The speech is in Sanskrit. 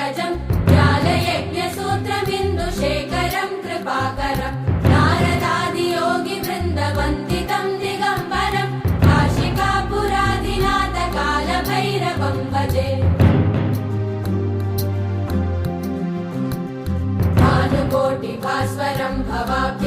पङ्कजं ज्ञानयज्ञसूत्रमिन्दुशेखरं कृपाकरं नारदादियोगिवृन्दवन्दितं दिगम्बरं काशिकापुराधिनाथ कालभैरवं भजे भानुकोटिभास्वरं भवाब्ज